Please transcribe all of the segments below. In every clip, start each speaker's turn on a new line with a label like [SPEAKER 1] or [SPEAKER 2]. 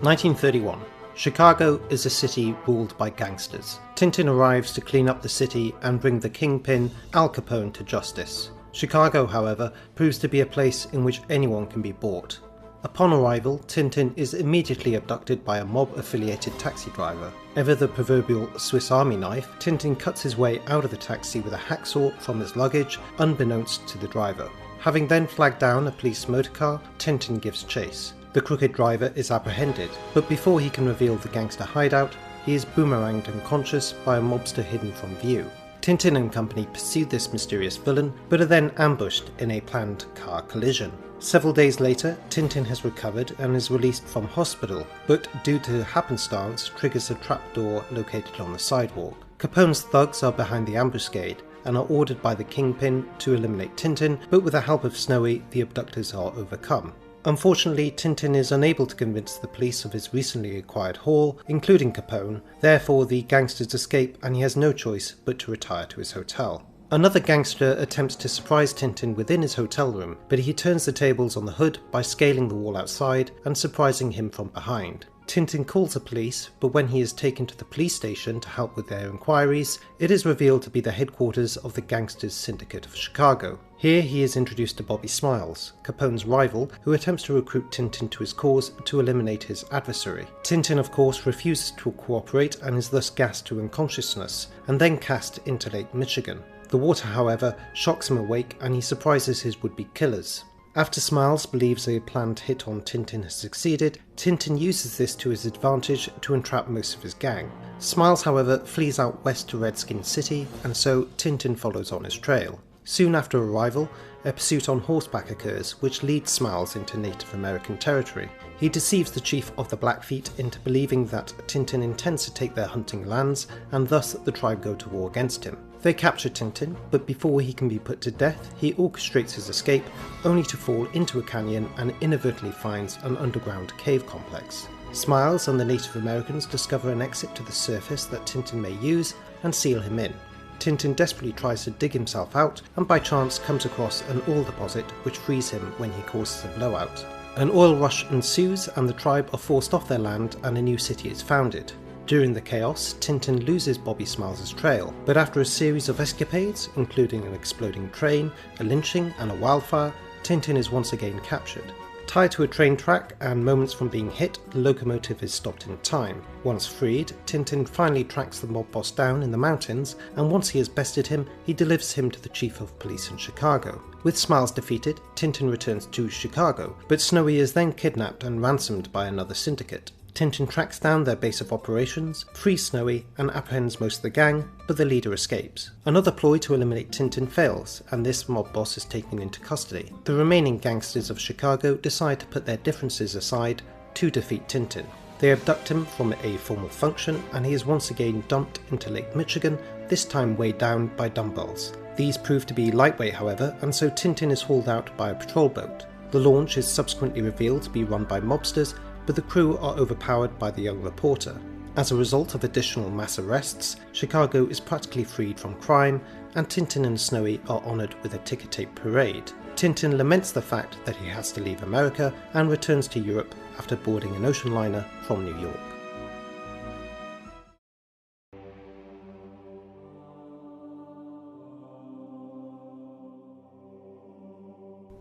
[SPEAKER 1] 1931. Chicago is a city ruled by gangsters. Tintin arrives to clean up the city and bring the kingpin, Al Capone, to justice. Chicago, however, proves to be a place in which anyone can be bought. Upon arrival, Tintin is immediately abducted by a mob-affiliated taxi driver. Ever the proverbial Swiss Army knife, Tintin cuts his way out of the taxi with a hacksaw from his luggage, unbeknownst to the driver. Having then flagged down a police motorcar, Tintin gives chase. The crooked driver is apprehended, but before he can reveal the gangster hideout, he is boomeranged unconscious by a mobster hidden from view. Tintin and company pursue this mysterious villain, but are then ambushed in a planned car collision. Several days later, Tintin has recovered and is released from hospital, but due to happenstance triggers a trapdoor located on the sidewalk. Capone's thugs are behind the ambuscade and are ordered by the kingpin to eliminate Tintin, but with the help of Snowy, the abductors are overcome. Unfortunately, Tintin is unable to convince the police of his recently acquired haul, including Capone, therefore the gangsters escape and he has no choice but to retire to his hotel. Another gangster attempts to surprise Tintin within his hotel room, but he turns the tables on the hood by scaling the wall outside and surprising him from behind. Tintin calls the police, but when he is taken to the police station to help with their inquiries, it is revealed to be the headquarters of the Gangsters Syndicate of Chicago. Here he is introduced to Bobby Smiles, Capone's rival, who attempts to recruit Tintin to his cause to eliminate his adversary. Tintin, of course, refuses to cooperate and is thus gassed to unconsciousness, and then cast into Lake Michigan. The water, however, shocks him awake and he surprises his would-be killers. After Smiles believes a planned hit on Tintin has succeeded, Tintin uses this to his advantage to entrap most of his gang. Smiles, however, flees out west to Redskin City, and so Tintin follows on his trail. Soon after arrival, a pursuit on horseback occurs, which leads Smiles into Native American territory. He deceives the chief of the Blackfeet into believing that Tintin intends to take their hunting lands, and thus the tribe go to war against him. They capture Tintin, but before he can be put to death, he orchestrates his escape, only to fall into a canyon and inadvertently finds an underground cave complex. Smiles and the Native Americans discover an exit to the surface that Tintin may use and seal him in. Tintin desperately tries to dig himself out and by chance comes across an oil deposit which frees him when he causes a blowout. An oil rush ensues and the tribe are forced off their land and a new city is founded. During the chaos, Tintin loses Bobby Smiles' trail, but after a series of escapades, including an exploding train, a lynching and a wildfire, Tintin is once again captured. Tied to a train track and moments from being hit, the locomotive is stopped in time. Once freed, Tintin finally tracks the mob boss down in the mountains, and once he has bested him, he delivers him to the chief of police in Chicago. With Smiles defeated, Tintin returns to Chicago, but Snowy is then kidnapped and ransomed by another syndicate. Tintin tracks down their base of operations, frees Snowy, and apprehends most of the gang, but the leader escapes. Another ploy to eliminate Tintin fails, and this mob boss is taken into custody. The remaining gangsters of Chicago decide to put their differences aside to defeat Tintin. They abduct him from a formal function, and he is once again dumped into Lake Michigan, this time weighed down by dumbbells. These prove to be lightweight, however, and so Tintin is hauled out by a patrol boat. The launch is subsequently revealed to be run by mobsters, but the crew are overpowered by the young reporter. As a result of additional mass arrests, Chicago is practically freed from crime, and Tintin and Snowy are honoured with a ticker tape parade. Tintin laments the fact that he has to leave America and returns to Europe after boarding an ocean liner from New York.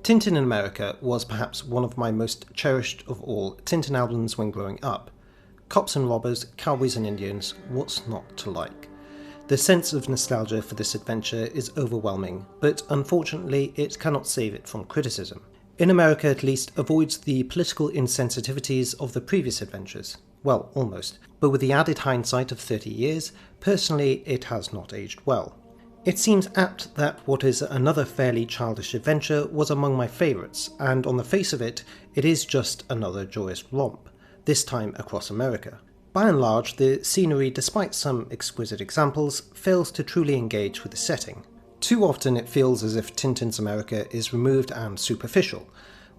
[SPEAKER 1] Tintin in America was perhaps one of my most cherished of all Tintin albums when growing up. Cops and robbers, cowboys and Indians, what's not to like? The sense of nostalgia for this adventure is overwhelming, but unfortunately it cannot save it from criticism. In America at least avoids the political insensitivities of the previous adventures. Well, almost, but with the added hindsight of 30 years, personally it has not aged well. It seems apt that what is another fairly childish adventure was among my favourites, and on the face of it, it is just another joyous romp, this time across America. By and large, the scenery, despite some exquisite examples, fails to truly engage with the setting. Too often it feels as if Tintin's America is removed and superficial,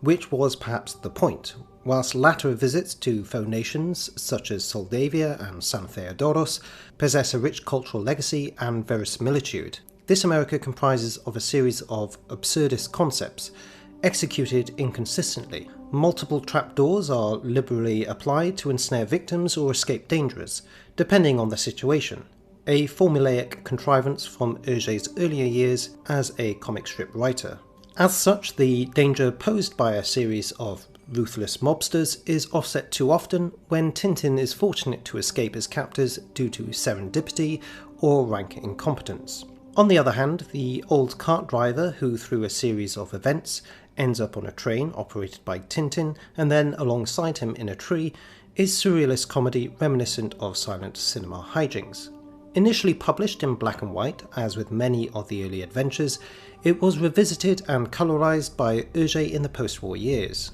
[SPEAKER 1] which was perhaps the point. Whilst latter visits to foe nations such as Soldavia and San Theodoros possess a rich cultural legacy and verisimilitude, this America comprises of a series of absurdist concepts, executed inconsistently. Multiple trapdoors are liberally applied to ensnare victims or escape dangers, depending on the situation, a formulaic contrivance from Hergé's earlier years as a comic strip writer. As such, the danger posed by a series of ruthless mobsters is offset too often when Tintin is fortunate to escape his captors due to serendipity or rank incompetence. On the other hand, the old cart driver who, through a series of events, ends up on a train operated by Tintin and then alongside him in a tree is surrealist comedy reminiscent of silent cinema hijinks. Initially published in black and white, as with many of the early adventures, it was revisited and colorized by Hergé in the post-war years.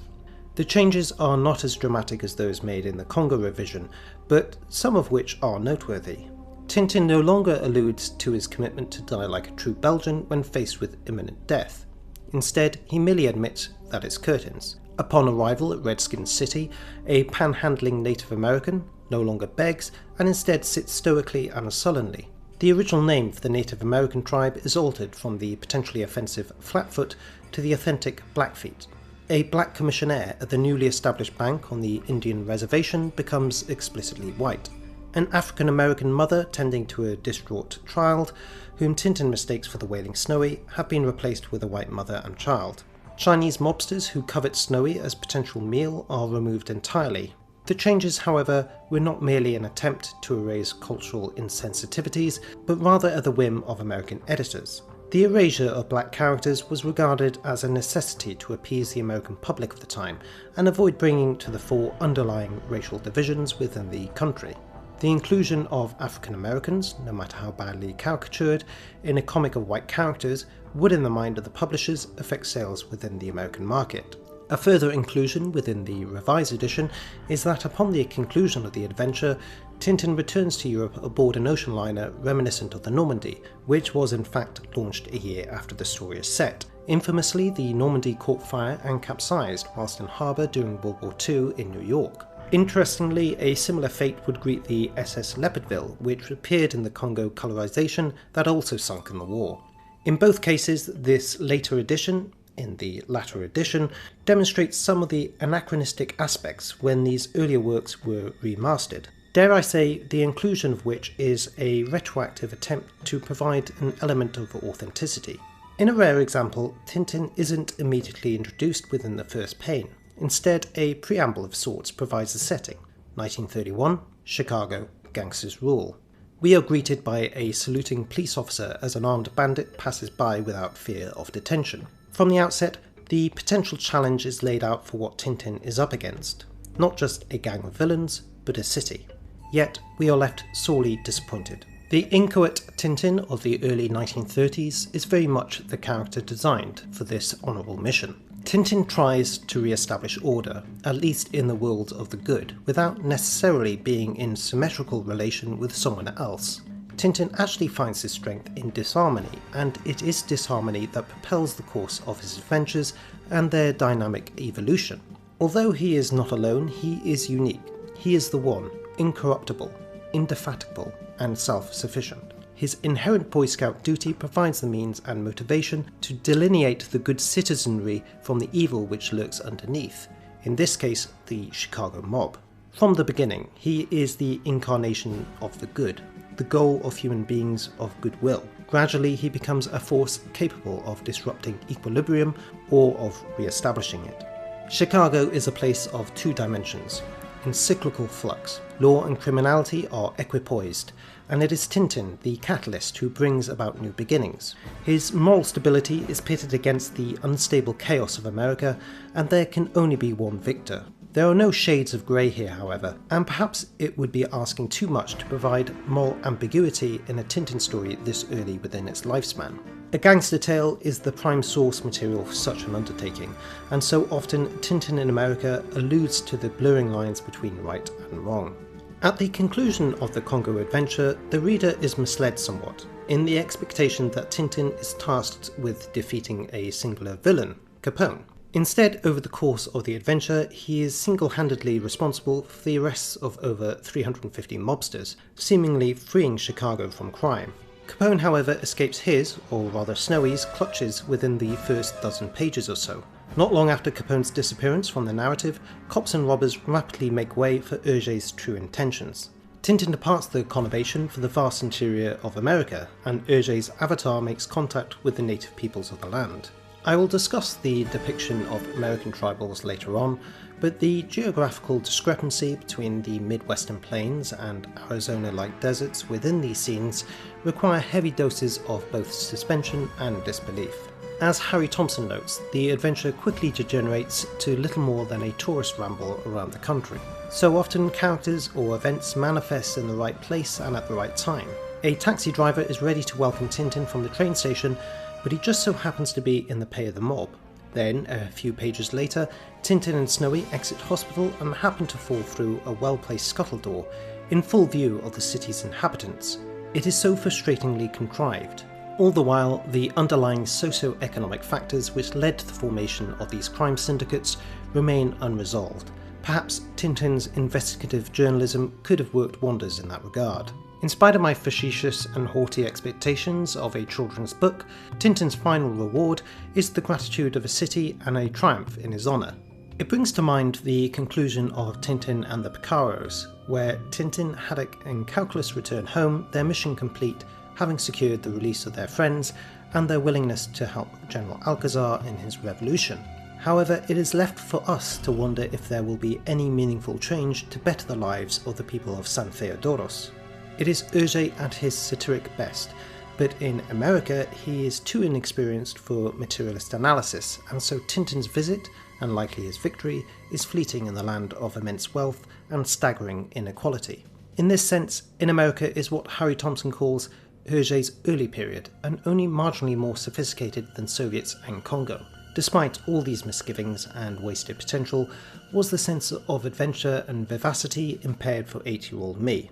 [SPEAKER 1] The changes are not as dramatic as those made in the Congo revision, but some of which are noteworthy. Tintin no longer alludes to his commitment to die like a true Belgian when faced with imminent death. Instead, he merely admits that it's curtains. Upon arrival at Redskin City, a panhandling Native American no longer begs and instead sits stoically and sullenly. The original name for the Native American tribe is altered from the potentially offensive Flatfoot to the authentic Blackfeet. A black commissionaire at the newly established bank on the Indian reservation becomes explicitly white. An African-American mother tending to a distraught child, whom Tintin mistakes for the Wailing Snowy, have been replaced with a white mother and child. Chinese mobsters who covet Snowy as potential meal are removed entirely. The changes, however, were not merely an attempt to erase cultural insensitivities, but rather at the whim of American editors. The erasure of black characters was regarded as a necessity to appease the American public of the time and avoid bringing to the fore underlying racial divisions within the country. The inclusion of African Americans, no matter how badly caricatured, in a comic of white characters would, in the mind of the publishers, affect sales within the American market. A further inclusion within the revised edition is that upon the conclusion of the adventure, Tintin returns to Europe aboard an ocean liner reminiscent of the Normandy, which was in fact launched a year after the story is set. Infamously, the Normandy caught fire and capsized whilst in harbour during World War II in New York. Interestingly, a similar fate would greet the SS Leopardville, which appeared in the Congo colorization that also sunk in the war. In both cases, this later edition, in the latter edition, demonstrates some of the anachronistic aspects when these earlier works were remastered. Dare I say, the inclusion of which is a retroactive attempt to provide an element of authenticity. In a rare example, Tintin isn't immediately introduced within the first pane. Instead, a preamble of sorts provides the setting. 1931, Chicago, gangsters rule. We are greeted by a saluting police officer as an armed bandit passes by without fear of detention. From the outset, the potential challenge is laid out for what Tintin is up against. Not just a gang of villains, but a city. Yet, we are left sorely disappointed. The inchoate Tintin of the early 1930s is very much the character designed for this honourable mission. Tintin tries to re-establish order, at least in the world of the good, without necessarily being in symmetrical relation with someone else. Tintin actually finds his strength in disharmony, and it is disharmony that propels the course of his adventures and their dynamic evolution. Although he is not alone, he is unique. He is the one, incorruptible, indefatigable, and self-sufficient. His inherent Boy Scout duty provides the means and motivation to delineate the good citizenry from the evil which lurks underneath, in this case the Chicago mob. From the beginning, he is the incarnation of the good, the goal of human beings of goodwill. Gradually, he becomes a force capable of disrupting equilibrium or of re-establishing it. Chicago is a place of two dimensions, in cyclical flux. Law and criminality are equipoised, and it is Tintin, the catalyst, who brings about new beginnings. His moral stability is pitted against the unstable chaos of America, and there can only be one victor. There are no shades of grey here, however, and perhaps it would be asking too much to provide moral ambiguity in a Tintin story this early within its lifespan. A gangster tale is the prime source material for such an undertaking, and so often Tintin in America alludes to the blurring lines between right and wrong. At the conclusion of the Congo adventure, the reader is misled somewhat, in the expectation that Tintin is tasked with defeating a singular villain, Capone. Instead, over the course of the adventure, he is single-handedly responsible for the arrests of over 350 mobsters, seemingly freeing Chicago from crime. Capone, however, escapes his, or rather Snowy's, clutches within the first dozen pages or so. Not long after Capone's disappearance from the narrative, cops and robbers rapidly make way for Hergé's true intentions. Tintin departs the conurbation for the vast interior of America, and Hergé's avatar makes contact with the native peoples of the land. I will discuss the depiction of American tribals later on, but the geographical discrepancy between the Midwestern plains and Arizona-like deserts within these scenes require heavy doses of both suspension and disbelief. As Harry Thompson notes, the adventure quickly degenerates to little more than a tourist ramble around the country. So often characters or events manifest in the right place and at the right time. A taxi driver is ready to welcome Tintin from the train station, but he just so happens to be in the pay of the mob. Then, a few pages later, Tintin and Snowy exit hospital and happen to fall through a well-placed scuttle door, in full view of the city's inhabitants. It is so frustratingly contrived. All the while, the underlying socio-economic factors which led to the formation of these crime syndicates remain unresolved. Perhaps Tintin's investigative journalism could have worked wonders in that regard. In spite of my facetious and haughty expectations of a children's book, Tintin's final reward is the gratitude of a city and a triumph in his honour. It brings to mind the conclusion of Tintin and the Picaros, where Tintin, Haddock and Calculus return home, their mission complete, having secured the release of their friends and their willingness to help General Alcazar in his revolution. However, it is left for us to wonder if there will be any meaningful change to better the lives of the people of San Theodoros. It is Hergé at his satiric best, but in America he is too inexperienced for materialist analysis, and so Tintin's visit, and likely his victory, is fleeting in the land of immense wealth and staggering inequality. In this sense, In America is what Harry Thompson calls Hergé's early period, and only marginally more sophisticated than Soviets and Congo. Despite all these misgivings and wasted potential, was the sense of adventure and vivacity impaired for 8-year-old me?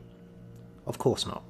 [SPEAKER 1] Of course not.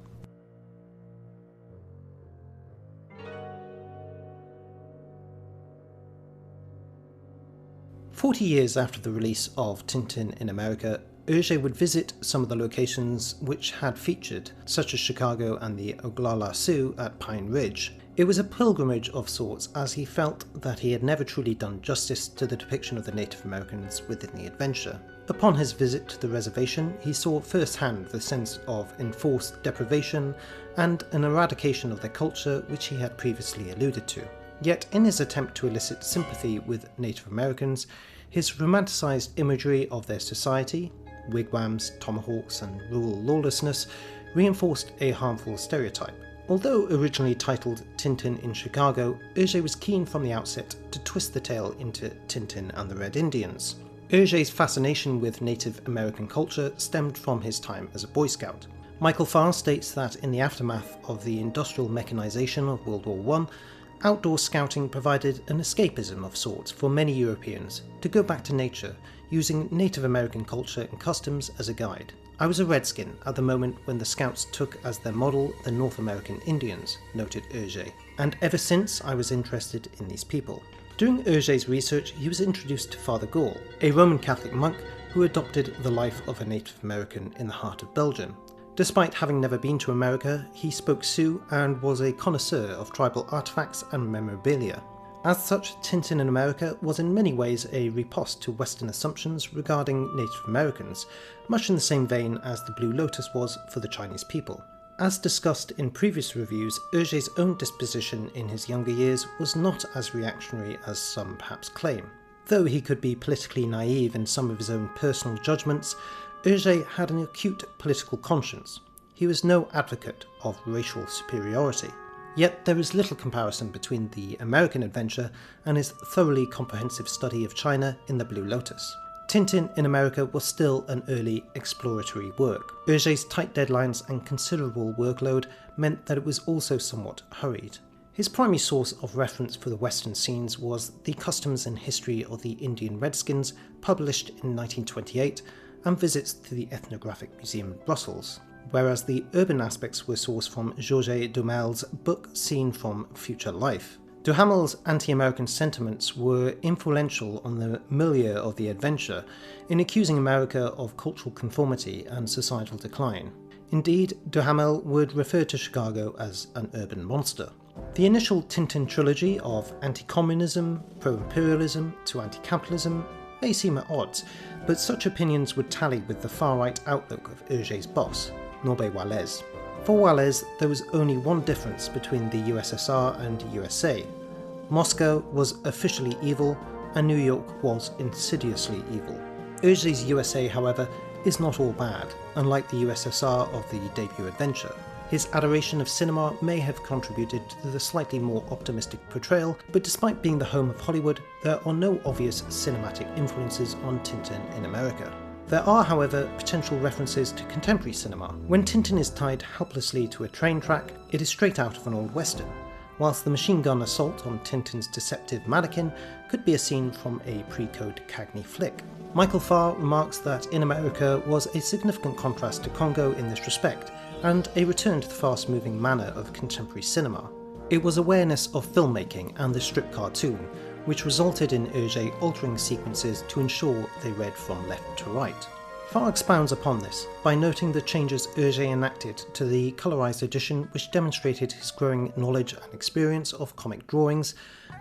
[SPEAKER 1] "40 years after the release of Tintin in America, Hergé would visit some of the locations which had featured, such as Chicago and the Oglala Sioux at Pine Ridge. It was a pilgrimage of sorts, as he felt that he had never truly done justice to the depiction of the Native Americans within the adventure. Upon his visit to the reservation, he saw firsthand the sense of enforced deprivation and an eradication of their culture which he had previously alluded to. Yet in his attempt to elicit sympathy with Native Americans, his romanticised imagery of their society, wigwams, tomahawks and rural lawlessness, reinforced a harmful stereotype. Although originally titled Tintin in Chicago, Hergé was keen from the outset to twist the tale into Tintin and the Red Indians. Hergé's fascination with Native American culture stemmed from his time as a Boy Scout. Michael Farr states that in the aftermath of the industrial mechanization of World War I, outdoor scouting provided an escapism of sorts for many Europeans to go back to nature, using Native American culture and customs as a guide. I was a redskin at the moment when the Scouts took as their model the North American Indians, noted Hergé, and ever since I was interested in these people. During Hergé's research, he was introduced to Father Gall, a Roman Catholic monk who adopted the life of a Native American in the heart of Belgium. Despite having never been to America, he spoke Sioux and was a connoisseur of tribal artifacts and memorabilia. As such, Tintin in America was in many ways a riposte to Western assumptions regarding Native Americans, much in the same vein as the Blue Lotus was for the Chinese people. As discussed in previous reviews, Hergé's own disposition in his younger years was not as reactionary as some perhaps claim. Though he could be politically naive in some of his own personal judgments, Hergé had an acute political conscience. He was no advocate of racial superiority. Yet there is little comparison between the American adventure and his thoroughly comprehensive study of China in the Blue Lotus. Tintin in America was still an early exploratory work. Hergé's tight deadlines and considerable workload meant that it was also somewhat hurried. His primary source of reference for the Western scenes was The Customs and History of the Indian Redskins, published in 1928, and visits to the Ethnographic Museum in Brussels, whereas the urban aspects were sourced from Georges Duhamel's book Scene from Future Life. Duhamel's anti-American sentiments were influential on the milieu of the adventure in accusing America of cultural conformity and societal decline. Indeed, Duhamel would refer to Chicago as an urban monster. The initial Tintin trilogy of anti-communism, pro-imperialism to anti-capitalism may seem at odds, but such opinions would tally with the far-right outlook of Hergé's boss, Norbert Wallez. For Wallez, there was only one difference between the USSR and USA. Moscow was officially evil, and New York was insidiously evil. Hergé's USA, however, is not all bad, unlike the USSR of the debut adventure. His adoration of cinema may have contributed to the slightly more optimistic portrayal, but despite being the home of Hollywood, there are no obvious cinematic influences on Tintin in America. There are, however, potential references to contemporary cinema. When Tintin is tied helplessly to a train track, it is straight out of an old western, whilst the machine gun assault on Tintin's deceptive mannequin could be a scene from a pre-code Cagney flick. Michael Farr remarks that In America was a significant contrast to Congo in this respect, and a return to the fast-moving manner of contemporary cinema. It was awareness of filmmaking and the strip cartoon, which resulted in Hergé altering sequences to ensure they read from left to right. Farr expounds upon this by noting the changes Hergé enacted to the colorized edition, which demonstrated his growing knowledge and experience of comic drawings,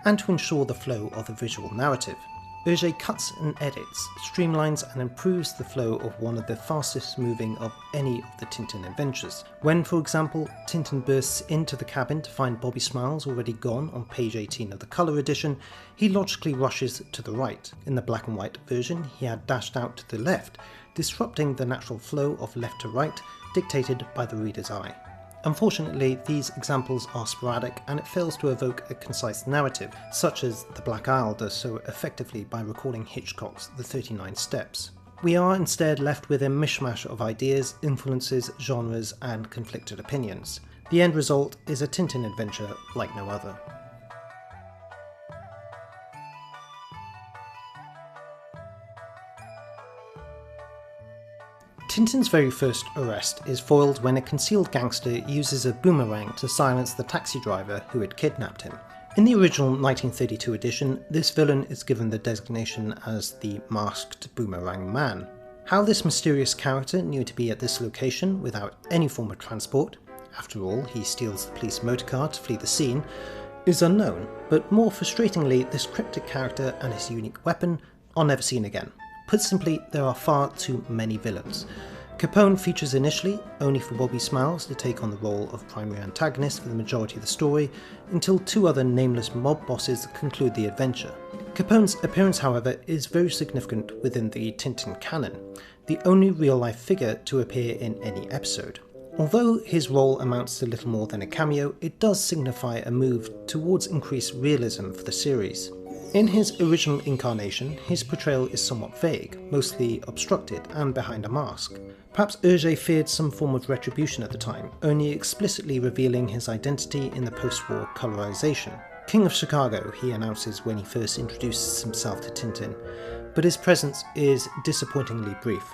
[SPEAKER 1] and to ensure the flow of the visual narrative. Hergé cuts and edits, streamlines and improves the flow of one of the fastest moving of any of the Tintin adventures. When, for example, Tintin bursts into the cabin to find Bobby Smiles already gone on page 18 of the colour edition, he logically rushes to the right. In the black and white version, he had dashed out to the left, disrupting the natural flow of left to right dictated by the reader's eye. Unfortunately, these examples are sporadic and it fails to evoke a concise narrative, such as The Black Isle does so effectively by recalling Hitchcock's The 39 Steps. We are instead left with a mishmash of ideas, influences, genres, and conflicted opinions. The end result is a Tintin adventure like no other. Tintin's very first arrest is foiled when a concealed gangster uses a boomerang to silence the taxi driver who had kidnapped him. In the original 1932 edition, this villain is given the designation as the Masked Boomerang Man. How this mysterious character knew to be at this location without any form of transport, after all he steals the police motorcar to flee the scene, is unknown, but more frustratingly this cryptic character and his unique weapon are never seen again. Put simply, there are far too many villains. Capone features initially only for Bobby Smiles to take on the role of primary antagonist for the majority of the story, until two other nameless mob bosses conclude the adventure. Capone's appearance, however, is very significant within the Tintin canon, the only real-life figure to appear in any episode. Although his role amounts to little more than a cameo, it does signify a move towards increased realism for the series. In his original incarnation, his portrayal is somewhat vague, mostly obstructed and behind a mask. Perhaps Hergé feared some form of retribution at the time, only explicitly revealing his identity in the post-war colorization. King of Chicago, he announces when he first introduces himself to Tintin, but his presence is disappointingly brief.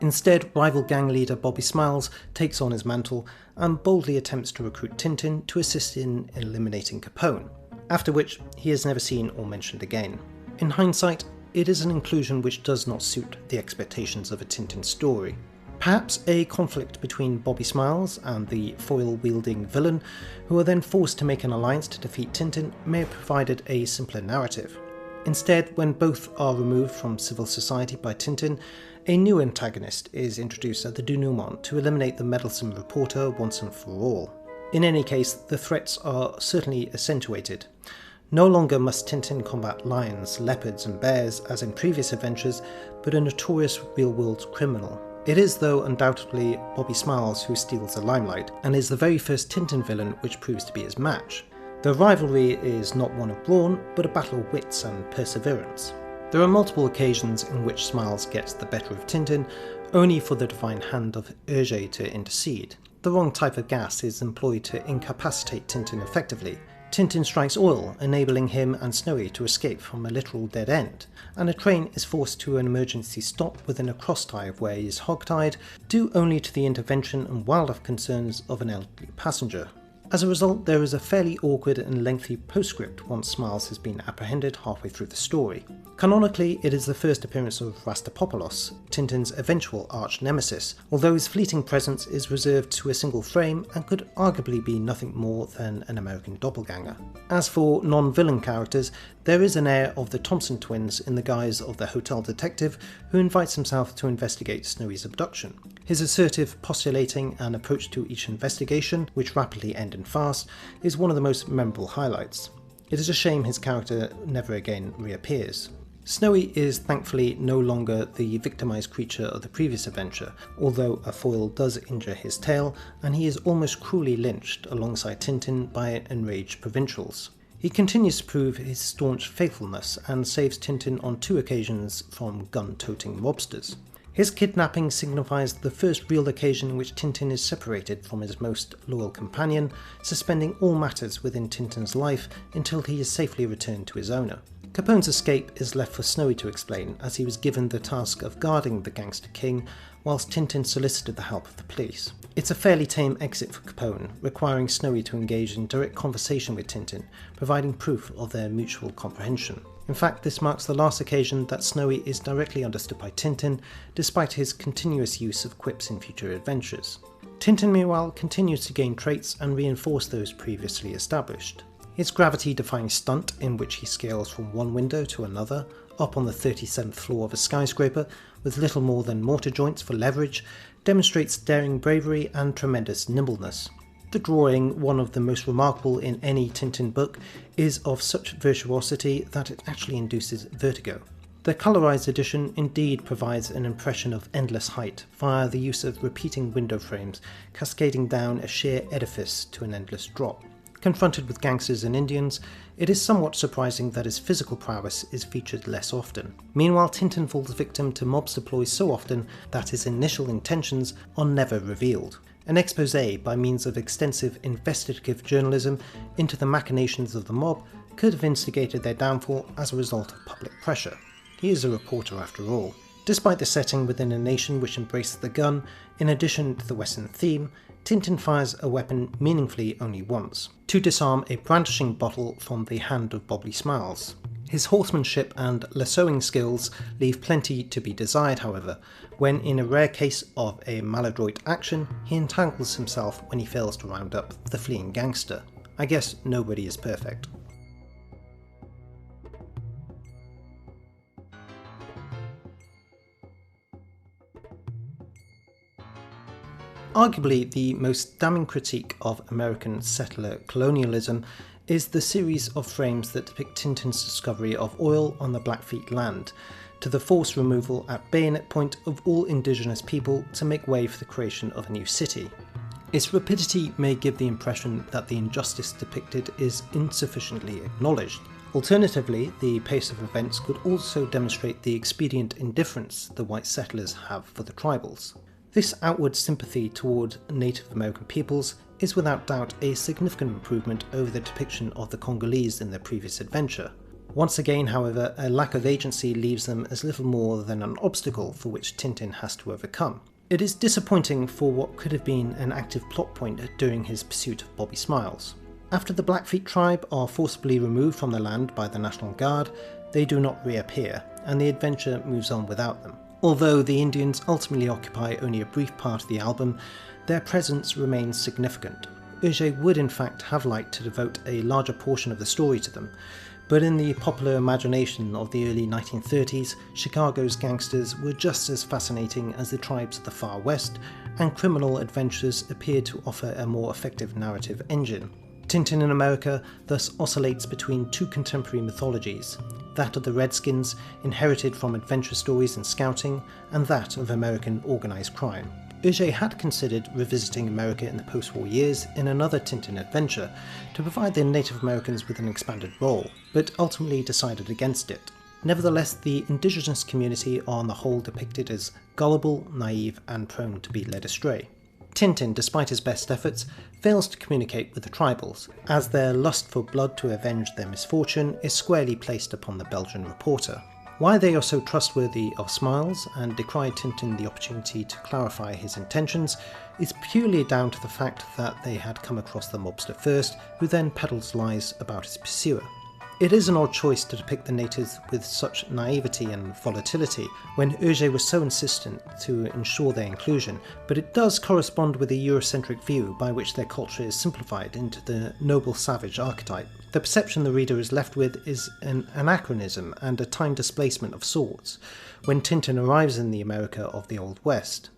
[SPEAKER 1] Instead, rival gang leader Bobby Smiles takes on his mantle and boldly attempts to recruit Tintin to assist in eliminating Capone, after which he is never seen or mentioned again. In hindsight, it is an inclusion which does not suit the expectations of a Tintin story. Perhaps a conflict between Bobby Smiles and the foil-wielding villain, who are then forced to make an alliance to defeat Tintin, may have provided a simpler narrative. Instead, when both are removed from civil society by Tintin, a new antagonist is introduced at the denouement to eliminate the meddlesome reporter once and for all. In any case, the threats are certainly accentuated. No longer must Tintin combat lions, leopards and bears as in previous adventures, but a notorious real-world criminal. It is, though, undoubtedly Bobby Smiles who steals the limelight, and is the very first Tintin villain which proves to be his match. The rivalry is not one of brawn, but a battle of wits and perseverance. There are multiple occasions in which Smiles gets the better of Tintin, only for the divine hand of Hergé to intercede. The wrong type of gas is employed to incapacitate Tintin effectively. Tintin strikes oil, enabling him and Snowy to escape from a literal dead end, and a train is forced to an emergency stop within a cross-tie where he is hogtied, due only to the intervention and wildlife concerns of an elderly passenger. As a result, there is a fairly awkward and lengthy postscript once Smiles has been apprehended halfway through the story. Canonically, it is the first appearance of Rastapopoulos, Tintin's eventual arch-nemesis, although his fleeting presence is reserved to a single frame and could arguably be nothing more than an American doppelganger. As for non-villain characters, there is an air of the Thompson twins in the guise of the hotel detective who invites himself to investigate Snowy's abduction. His assertive postulating and approach to each investigation, which rapidly end in farce, is one of the most memorable highlights. It is a shame his character never again reappears. Snowy is thankfully no longer the victimised creature of the previous adventure, although a foil does injure his tail and he is almost cruelly lynched alongside Tintin by enraged provincials. He continues to prove his staunch faithfulness and saves Tintin on 2 occasions from gun-toting mobsters. His kidnapping signifies the first real occasion in which Tintin is separated from his most loyal companion, suspending all matters within Tintin's life until he is safely returned to his owner. Capone's escape is left for Snowy to explain, as he was given the task of guarding the gangster king whilst Tintin solicited the help of the police. It's a fairly tame exit for Capone, requiring Snowy to engage in direct conversation with Tintin, providing proof of their mutual comprehension. In fact, this marks the last occasion that Snowy is directly understood by Tintin, despite his continuous use of quips in future adventures. Tintin, meanwhile, continues to gain traits and reinforce those previously established. His gravity-defying stunt, in which he scales from one window to another, up on the 37th floor of a skyscraper, with little more than mortar joints for leverage, demonstrates daring bravery and tremendous nimbleness. The drawing, one of the most remarkable in any Tintin book, is of such virtuosity that it actually induces vertigo. The colorized edition indeed provides an impression of endless height via the use of repeating window frames cascading down a sheer edifice to an endless drop. Confronted with gangsters and Indians, it is somewhat surprising that his physical prowess is featured less often. Meanwhile, Tintin falls victim to mobster ploys so often that his initial intentions are never revealed. An expose by means of extensive investigative journalism into the machinations of the mob could have instigated their downfall as a result of public pressure. He is a reporter after all. Despite the setting within a nation which embraces the gun, in addition to the Western theme, Tintin fires a weapon meaningfully only once, to disarm a brandishing bottle from the hand of Bobbly Smiles. His horsemanship and lassoing skills leave plenty to be desired, however, when in a rare case of a maladroit action, he entangles himself when he fails to round up the fleeing gangster. I guess nobody is perfect. Arguably the most damning critique of American settler colonialism is the series of frames that depict Tintin's discovery of oil on the Blackfeet land, to the forced removal at bayonet point of all indigenous people to make way for the creation of a new city. Its rapidity may give the impression that the injustice depicted is insufficiently acknowledged. Alternatively, the pace of events could also demonstrate the expedient indifference the white settlers have for the tribals. This outward sympathy toward Native American peoples is without doubt a significant improvement over the depiction of the Congolese in their previous adventure. Once again, however, a lack of agency leaves them as little more than an obstacle for which Tintin has to overcome. It is disappointing for what could have been an active plot point during his pursuit of Bobbly Smiles. After the Blackfeet tribe are forcibly removed from the land by the National Guard, they do not reappear, and the adventure moves on without them. Although the Indians ultimately occupy only a brief part of the album, their presence remains significant. Hergé would in fact have liked to devote a larger portion of the story to them, but in the popular imagination of the early 1930s, Chicago's gangsters were just as fascinating as the tribes of the Far West, and criminal adventures appeared to offer a more effective narrative engine. Tintin in America thus oscillates between 2 contemporary mythologies, that of the Redskins, inherited from adventure stories and scouting, and that of American organised crime. Hergé had considered revisiting America in the post-war years in another Tintin adventure to provide the Native Americans with an expanded role, but ultimately decided against it. Nevertheless, the indigenous community are on the whole depicted as gullible, naive, and prone to be led astray. Tintin, despite his best efforts, fails to communicate with the tribals, as their lust for blood to avenge their misfortune is squarely placed upon the Belgian reporter. Why they are so trustworthy of smiles and decry Tintin the opportunity to clarify his intentions is purely down to the fact that they had come across the mobster first, who then peddles lies about his pursuer. It is an odd choice to depict the natives with such naivety and volatility when Hergé was so insistent to ensure their inclusion, but it does correspond with a Eurocentric view by which their culture is simplified into the noble savage archetype. The perception the reader is left with is an anachronism and a time displacement of sorts when Tintin arrives in the America of the Old West.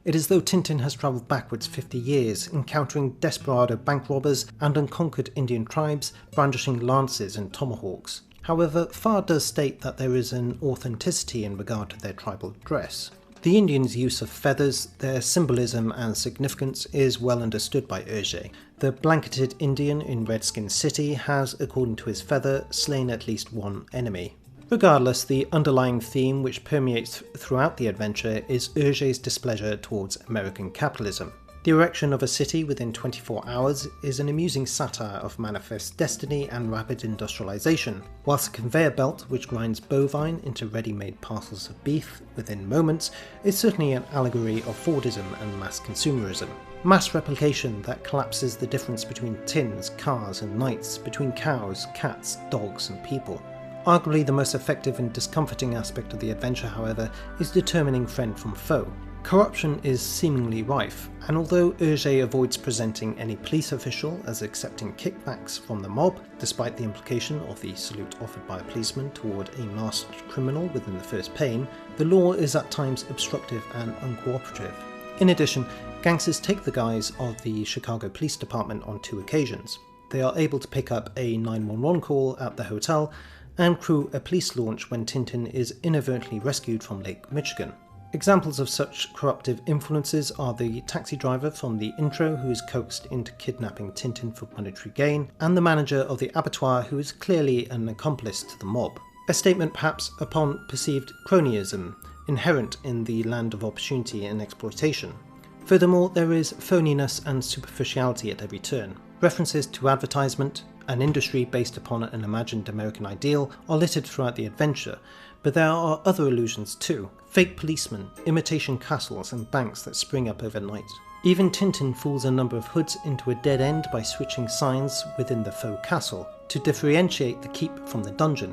[SPEAKER 1] It is as though Tintin has travelled backwards 50 years, encountering desperado bank robbers and unconquered Indian tribes brandishing lances and tomahawks. However, Farr does state that there is an authenticity in regard to their tribal dress. The Indians' use of feathers, their symbolism and significance is well understood by Hergé. The blanketed Indian in Redskin City has, according to his feather, slain at least one enemy. Regardless, the underlying theme which permeates throughout the adventure is Hergé's displeasure towards American capitalism. The erection of a city within 24 hours is an amusing satire of manifest destiny and rapid industrialization, whilst a conveyor belt which grinds bovine into ready-made parcels of beef within moments is certainly an allegory of Fordism and mass consumerism. Mass replication that collapses the difference between tins, cars and knights, between cows, cats, dogs and people. Arguably the most effective and discomforting aspect of the adventure, however, is determining friend from foe. Corruption is seemingly rife, and although Hergé avoids presenting any police official as accepting kickbacks from the mob, despite the implication of the salute offered by a policeman toward a masked criminal within the first pane, the law is at times obstructive and uncooperative. In addition, gangsters take the guise of the Chicago Police Department on 2 occasions. They are able to pick up a 911 call at the hotel and crew a police launch when Tintin is inadvertently rescued from Lake Michigan. Examples of such corruptive influences are the taxi driver from the intro who is coaxed into kidnapping Tintin for monetary gain, and the manager of the abattoir who is clearly an accomplice to the mob. A statement perhaps upon perceived cronyism inherent in the land of opportunity and exploitation. Furthermore, there is phoniness and superficiality at every turn. References to advertisement, an industry based upon an imagined American ideal, are littered throughout the adventure, but there are other allusions too. Fake policemen, imitation castles and banks that spring up overnight. Even Tintin fools a number of hoods into a dead end by switching signs within the faux castle to differentiate the keep from the dungeon,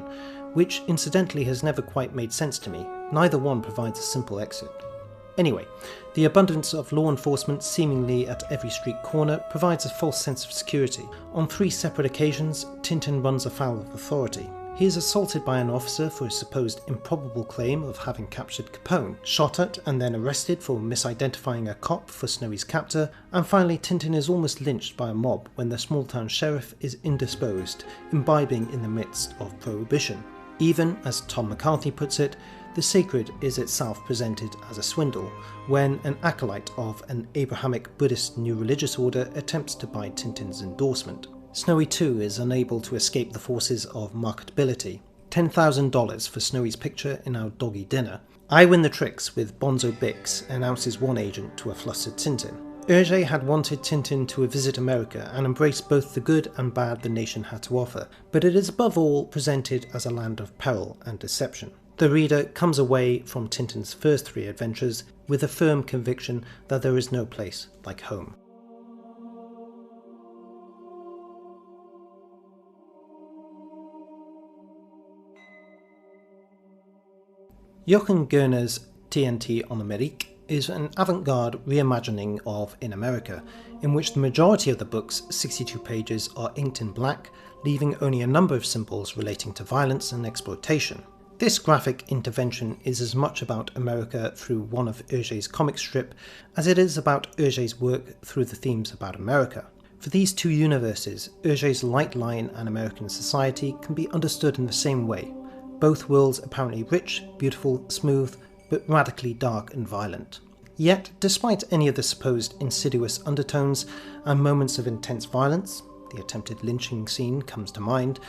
[SPEAKER 1] which incidentally has never quite made sense to me. Neither one provides a simple exit. Anyway, the abundance of law enforcement seemingly at every street corner provides a false sense of security. On 3 separate occasions, Tintin runs afoul of authority. He is assaulted by an officer for his supposed improbable claim of having captured Capone, shot at and then arrested for misidentifying a cop for Snowy's captor, and finally Tintin is almost lynched by a mob when the small-town sheriff is indisposed, imbibing in the midst of prohibition. Even, as Tom McCarthy puts it, the sacred is itself presented as a swindle, when an acolyte of an Abrahamic Buddhist new religious order attempts to buy Tintin's endorsement. Snowy too is unable to escape the forces of marketability. $10,000 for Snowy's picture in our doggy dinner. I win the tricks with Bonzo Bix, announces one agent to a flustered Tintin. Hergé had wanted Tintin to visit America and embrace both the good and bad the nation had to offer, but it is above all presented as a land of peril and deception. The reader comes away from Tintin's first 3 adventures with a firm conviction that there is no place like home. Jochen Goerner's TNT en Amérique is an avant-garde reimagining of In America, in which the majority of the book's 62 pages are inked in black, leaving only a number of symbols relating to violence and exploitation. This graphic intervention is as much about America through one of Hergé's comic strip as it is about Hergé's work through the themes about America. For these 2 universes, Hergé's light line and American society can be understood in the same way. Both worlds apparently rich, beautiful, smooth, but radically dark and violent. Yet, despite any of the supposed insidious undertones and moments of intense violence, the attempted lynching scene comes to mind,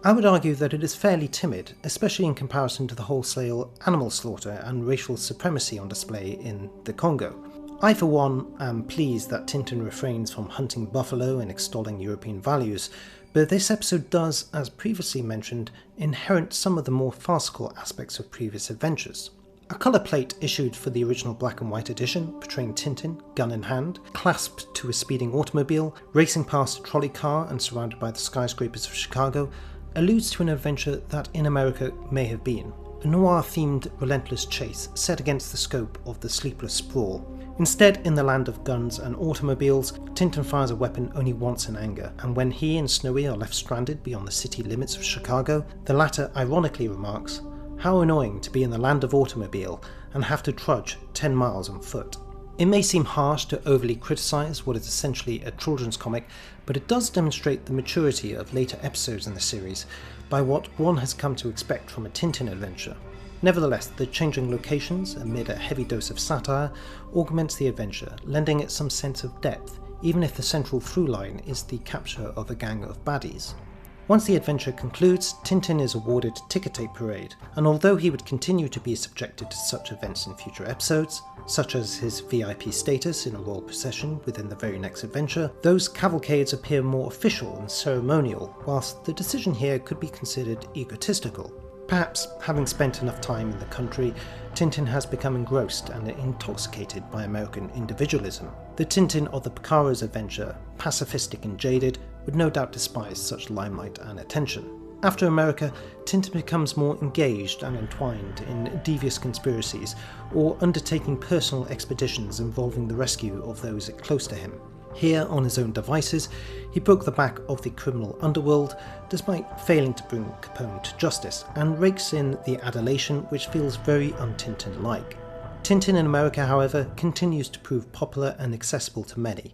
[SPEAKER 1] I would argue that it is fairly timid, especially in comparison to the wholesale animal slaughter and racial supremacy on display in the Congo. I for one am pleased that Tintin refrains from hunting buffalo and extolling European values, but this episode does, as previously mentioned, inherit some of the more farcical aspects of previous adventures. A colour plate issued for the original black and white edition, portraying Tintin, gun in hand, clasped to a speeding automobile, racing past a trolley car and surrounded by the skyscrapers of Chicago, alludes to an adventure that in America may have been. A noir-themed relentless chase set against the scope of the sleepless sprawl. Instead, in the land of guns and automobiles, Tintin fires a weapon only once in anger, and when he and Snowy are left stranded beyond the city limits of Chicago, the latter ironically remarks, "How annoying to be in the land of automobile and have to trudge 10 miles on foot." It may seem harsh to overly criticise what is essentially a children's comic, but it does demonstrate the maturity of later episodes in the series by what one has come to expect from a Tintin adventure. Nevertheless, the changing locations, amid a heavy dose of satire, augments the adventure, lending it some sense of depth, even if the central through line is the capture of a gang of baddies. Once the adventure concludes, Tintin is awarded ticker tape parade, and although he would continue to be subjected to such events in future episodes, such as his VIP status in a royal procession within the very next adventure, those cavalcades appear more official and ceremonial, whilst the decision here could be considered egotistical. Perhaps, having spent enough time in the country, Tintin has become engrossed and intoxicated by American individualism. The Tintin of the Picaro's adventure, pacifistic and jaded, would no doubt despise such limelight and attention. After America, Tintin becomes more engaged and entwined in devious conspiracies, or undertaking personal expeditions involving the rescue of those close to him. Here, on his own devices, he broke the back of the criminal underworld, despite failing to bring Capone to justice, and rakes in the adulation which feels very un-Tintin-like. Tintin in America, however, continues to prove popular and accessible to many.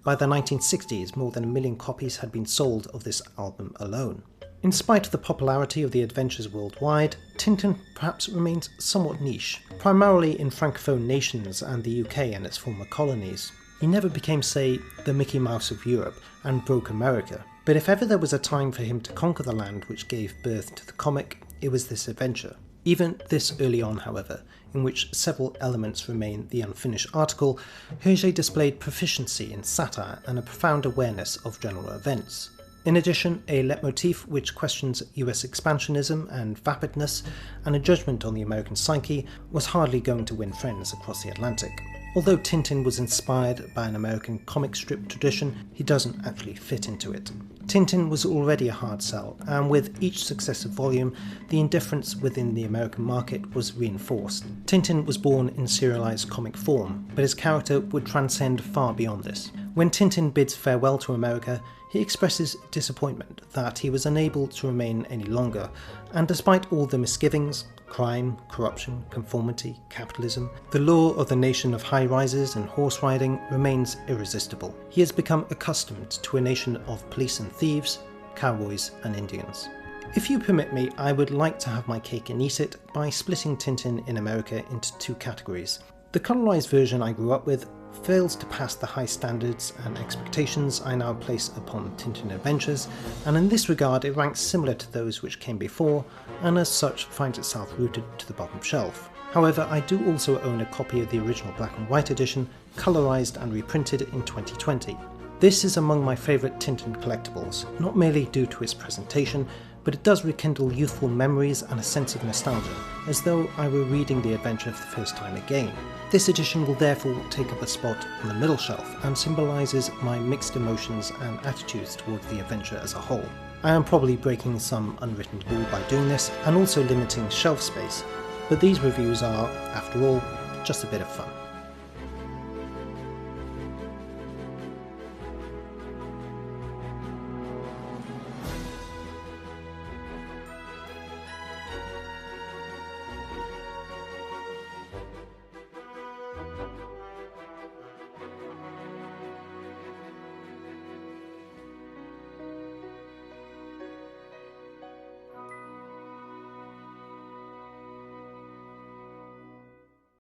[SPEAKER 1] By the 1960s, more than 1 million copies had been sold of this album alone. In spite of the popularity of the adventures worldwide, Tintin perhaps remains somewhat niche, primarily in Francophone nations and the UK and its former colonies. He never became, say, the Mickey Mouse of Europe and broke America, but if ever there was a time for him to conquer the land which gave birth to the comic, it was this adventure. Even this early on, however, in which several elements remain the unfinished article, Hergé displayed proficiency in satire and a profound awareness of general events. In addition, a leitmotif which questions US expansionism and vapidness, and a judgment on the American psyche, was hardly going to win friends across the Atlantic. Although Tintin was inspired by an American comic strip tradition, he doesn't actually fit into it. Tintin was already a hard sell, and with each successive volume, the indifference within the American market was reinforced. Tintin was born in serialized comic form, but his character would transcend far beyond this. When Tintin bids farewell to America, he expresses disappointment that he was unable to remain any longer, and despite all the misgivings, crime, corruption, conformity, capitalism, the lure of the nation of high-rises and horse riding remains irresistible. He has become accustomed to a nation of police and thieves, cowboys and Indians. If you permit me, I would like to have my cake and eat it by splitting Tintin in America into two categories. The colorized version I grew up with fails to pass the high standards and expectations I now place upon Tintin adventures, and in this regard it ranks similar to those which came before, and as such finds itself rooted to the bottom shelf. However, I do also own a copy of the original black and white edition, colorized and reprinted in 2020. This is among my favourite Tintin collectibles, not merely due to its presentation, but it does rekindle youthful memories and a sense of nostalgia, as though I were reading the adventure for the first time again. This edition will therefore take up a spot on the middle shelf and symbolises my mixed emotions and attitudes towards the adventure as a whole. I am probably breaking some unwritten rule by doing this, and also limiting shelf space, but these reviews are, after all, just a bit of fun.